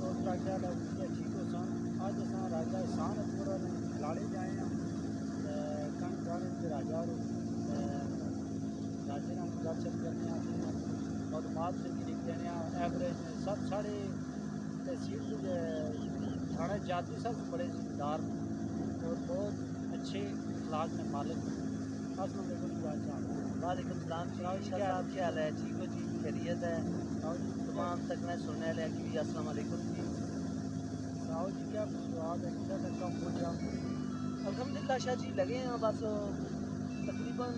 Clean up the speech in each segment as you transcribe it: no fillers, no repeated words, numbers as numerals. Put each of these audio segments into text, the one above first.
دوسرا خیال ہے ٹھیک ہو سن اج اساں راجہ احسان اکبر نے لاڑے جائے ہیں کن گانے کے راجہ راجے نال گل شل کرنے ہیں معلومات سے بھی لکھ دینے ہیں ایوریج سب ساڑھے تحصیل تھانے جاتی سب بڑے ذمہ دار اور بہت اچھے اخلاق میں مالک ہیں۔ السلام علیکم صاحب۔ وعلیکم السلام جی شاہ صاحب کیا حال ہے؟ ٹھیک ہو جی؟ خیریت ہے؟ تمام تک میں سننے والے کہ بھی السلام علیکم جی۔ ساؤ جی کیا مصروعات ہے کتنا تک کام ہو گیا؟ الحمدللہ شاہ جی لگے ہیں بس تقریباً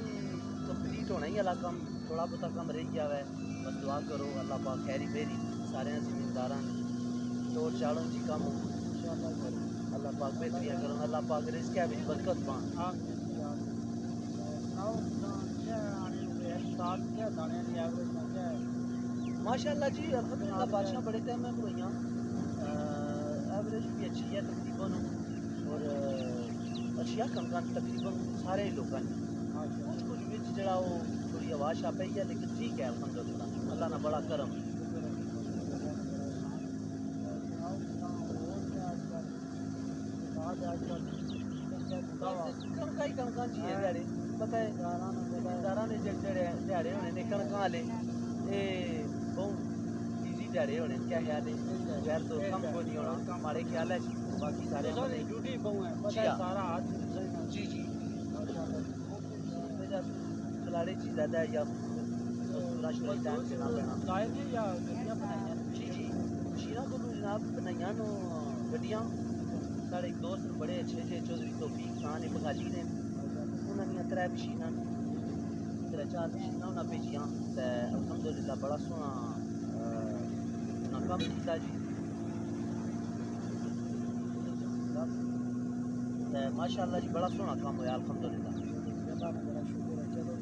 کمپلیٹ ہونا ہی والا کام تھوڑا بہت کام رہ گیا ہے بس دعا کرو اللہ پاک خیری بیری سارے زمینداراں توڑ چاڑن جی کام انشاءاللہ اللہ پاک بہتریاں کرن اللہ پاک رزق ہے وچ برکت پان آمین ساؤ کیا آنے ہوئے ہیں سال کیا دانے کی ایوریج میں کیا ہے؟ ماشاءاللہ جی الحمدللہ بادشاہ بڑے ٹائم میں بڑھائیاں ایوریج بھی اچھی ہے تقریباً اور اشیاء کنکان تقریباً سارے لوگوں نے کچھ بچ جڑا وہ تھوڑی آواز آ پئی ہے لیکن ٹھیک ہے الحمدللہ اللہ نے بڑا کرم کنکا ہی کنکا جی ہے دیہڑے پتہ ہے زمینداراں نے دیہڑے ہونے نے کنکاں والے یہ بہت ایزی دیہڑے ہونے کیا خیال ہے غیر تو کم کو نہیں ہونا ہمارے خیال ہے باقی سارے ڈیوٹی بہو ہے پتہ ہے سارا ہاتھ جی جی وجہ کھلاڑی چیز زیادہ ہے یا مزدورہ شرائی ٹائم سے نہ لینا لائے نے یا گڈیاں بنائیاں جی جی مشینہ کو جناب بنائیاں نو گڈیاں ساڑے ایک دوست بڑے اچھے جے چودھری توفیق خان بغالی نے انہوں نے 3 مشیناں 3-4 مشیناں انہاں بھیجیاں تے الحمدللہ بڑا سونا انہاں کام کیتا جی تے ماشاءاللہ جی بڑا سونا کام ہویا الحمدللہ اللہ نے بڑا شکر ہے چلو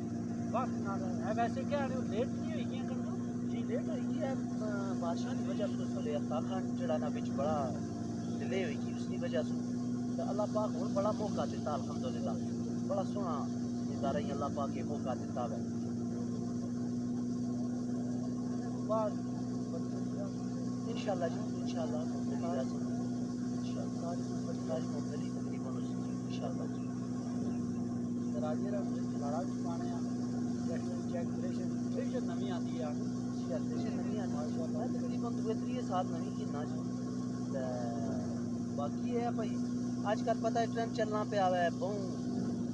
وقت نال ہے ویسے کیا ہے لیٹ نہیں ہوئی ہیں کنکا جی لیٹ ہوئی گئی ہے بادشاہ کی وجہ سے لے افتاب خان جڑا نا وچ بڑا ڈیلے ہوئی گئی اس کی وجہ سے تے اللہ پاک ہن بڑا موقع دیتا الحمدللہ بڑا سونا زمیندار ہی اللہ پاک کے موقع دیتا ہے بعد انشاءاللہ جی انشاءاللہ ساری ممکن تقریباً انشاءاللہ جی راجے را لڑا بھی پانے ہیں چیک پریشن نمی آتی ہے نمی آتی تقریباً 2-3 سال نمی کینا جی باقی ہے بھائی آج کل پتہ ہے ٹرینڈ چلنا پہ آوا ہے بہت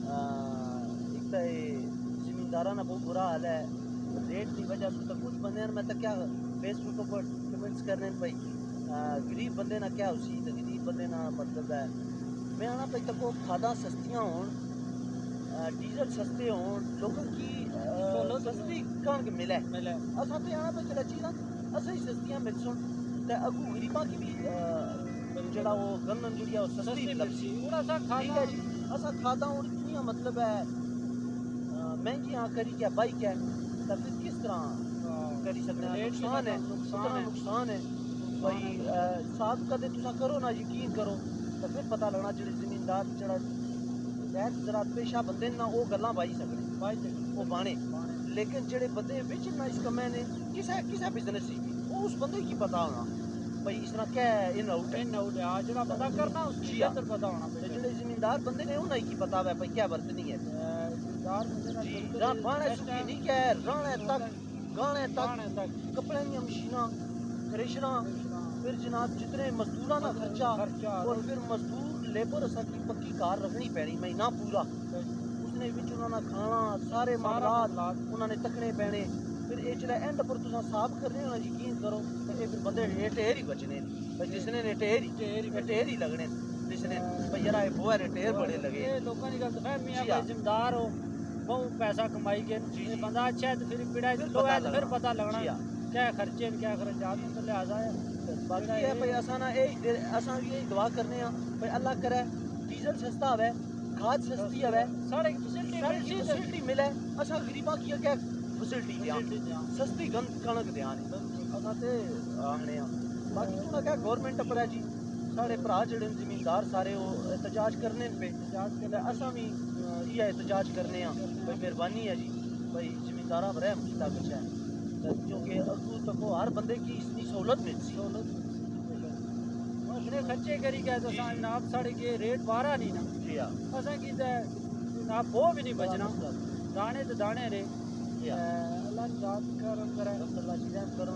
ایک تو زمینداراں نا بہت برا حال ہے ریٹ کی وجہ سے تو کچھ بندے میں تو کیا فیس بک پر کمنٹس کرنے بھائی غریب بندے نہ کیا اسی غریب بندے نہ مطلب ہے میں آنا پہ تکو کھادا سستیاں ہون ڈیزل سستے ہون لوگوں کی سستی کنگ ملے اساں تے آنا پہ جڑا چیزاں اساں ہی سستیاں مل سن تے اگو غریباں کی بھی جڑا وہ گندم جڑی ہے سستی لبسی ٹھیک ہے جی اساں کھادا ہوں اتنی مطلب ہے مہنگیاں کری کیا بائی کیا تو پھر کس طرح کری سکتے ہیں نقصان ہے بھائی صاحب کدے تسا کرو نا یقین کرو تو پھر پتہ لگنا جڑے زمیندار جڑا غیر زراعت پیشہ بندے نا وہ گلاں بائی سکنے وہ بانے لیکن جڑے بندے وچ نا اس کمے نے کسے بزنس سی وہ اس بندے کی پتہ ہونا بھائی اس طرح کیا ہے ان آؤٹ ہے جڑا پتہ کرنا اس کی بہتر پتہ ہونا تے جڑے زمیندار بندے نے انہاں کی پتہ ہے بھائی کیا برتنی ہے زمیندار بندے نا جی بانے سکی نہیں کیا ہے رانے تک گانے تک کپڑے دی مشیناں تھریشراں پھر جناب جتنے مزدوراں دا خرچہ اور پھر مزدور لیبر اساں کی پکی کار رکھنی پینی مہینہ پورا اس نے وچ انہاں نا کھانا سارے معاملات انہاں نے تکنے پینے پھر اے جڑا اینڈ پر تساں حساب کرنے ہو نا یقین کرو تے اے پھر بندے ٹھہر ہی بچنے بھائی دسنے نے ٹھہر ہی لگنے دسنے بھئی یار اے بوئے نے ٹھہر بڑے لگے اے لوکاں دی غلط فہمی ہے بھائی ذمہ ہو بہت پیسہ کمائی گئے بندہ اچھا ہے تو پھر پیڑا پھر پتہ لگنا کیا خرچے کیا خرچات تو لہذا ہے باقی ہے بھئی اساں نا اساں بھی دعا کرنے ہاں بھئی اللہ کرے ڈیزل سستا ہوے کھاد سستی ہوے سارے فیسلٹی ملے اساں غریباں کی کیا فیسلٹی دیاں سستی کنک دیاں اساں تے آخنے ہاں باقی تھوڑا کیا گورنمنٹ پر ہے جی ساڑے بھرا جڑے زمیندار سارے وہ احتجاج کرنے پہ اساں بھی یہ احتجاج کرنے ہاں بھئی مہربانی ہے جی بھئی زمینداراں پر رحم کیتا گچھا ہے کیونکہ اگوں تک ہر بندے کی اتنی سہولت مل سی خرچے کری گئے تو جی۔ جناب ساڑے کے ریٹ بارہ نہیں نا جی ہاں اساں کی جناب وہ بھی نہیں بچنا دانے تو دانے رہے جی ہاں اللہ کی ذات کرم کرے اللہ جی رحم کرو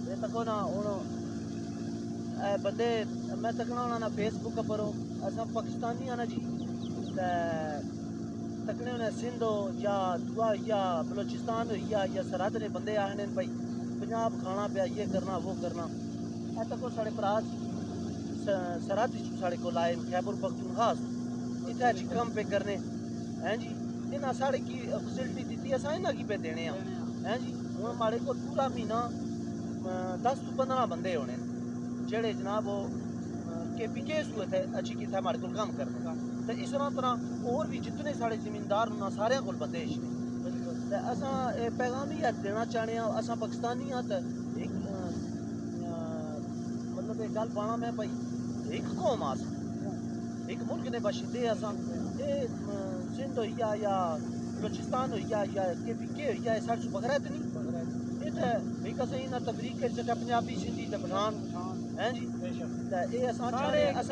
یہ تکو نا ہوں بندے میں تکنا ہونا نا فیس بک پر اصا پاکستانی ہاں نا جی تے تکنے ہونے سندھ ہو یا دعا یا بلوچستان ہو یا سرحد نے بندے آنے بھائی پنجاب کھانا پیا یہ کرنا وہ کرنا اے تکو ساڑے پراس سرحد ساڑے کو لائے خیبر پختونخوا اتنے اچھی کم پہ کرنے ہیں جی انہاں ساڑے کی فیسلٹی دیتی اساں انہاں کی پہ دینے ہیں جی ہوں ہمارے کو پورا مہینہ 10 تو 15 بندے ہونے جڑے جناب وہ کے پی کیس ہوئے تھے اچھی کی تھے ہمارے کو کام کرنے تو اس طرح اور بھی جتنے سارے زمیندار انہاں سارے کو بندے اشنے اساں پیغام ہی دینا چاہنے ہیں اساں پاکستانی ہاں تو ایک مطلب ایک گل پانا میں بھائی ایک قوم آسا ایک ملک نے باشندے اساں یہ سندھ ہوئی یا بلوچستان ہوئی یا کے پی کے ہوئی یا سارے بغیر تو نہیں یہ تو بھائی کسے نہ تفریق کر سکتا پنجابی سندھی تے پٹھان ہیں جی یہ اساں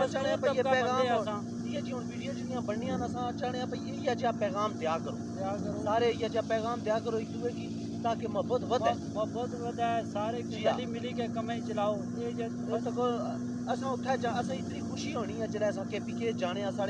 چاہنے بھائی یہ پیغام یہ جی ہوں ویڈیو جنیاں بننیاں اساں چاہنے بھائی یہ جہا پیغام دیا کرو سارے یہ جہا پیغام دیا کرو ایک دوسرے کی تاکہ محبت ودے محبت ودے سارے گلی ملی کے کمیں چلاؤ یہ اساں اتھے اساں اتنی خوشی ہونی ہے جلے اساں کے پی کے جانے سارے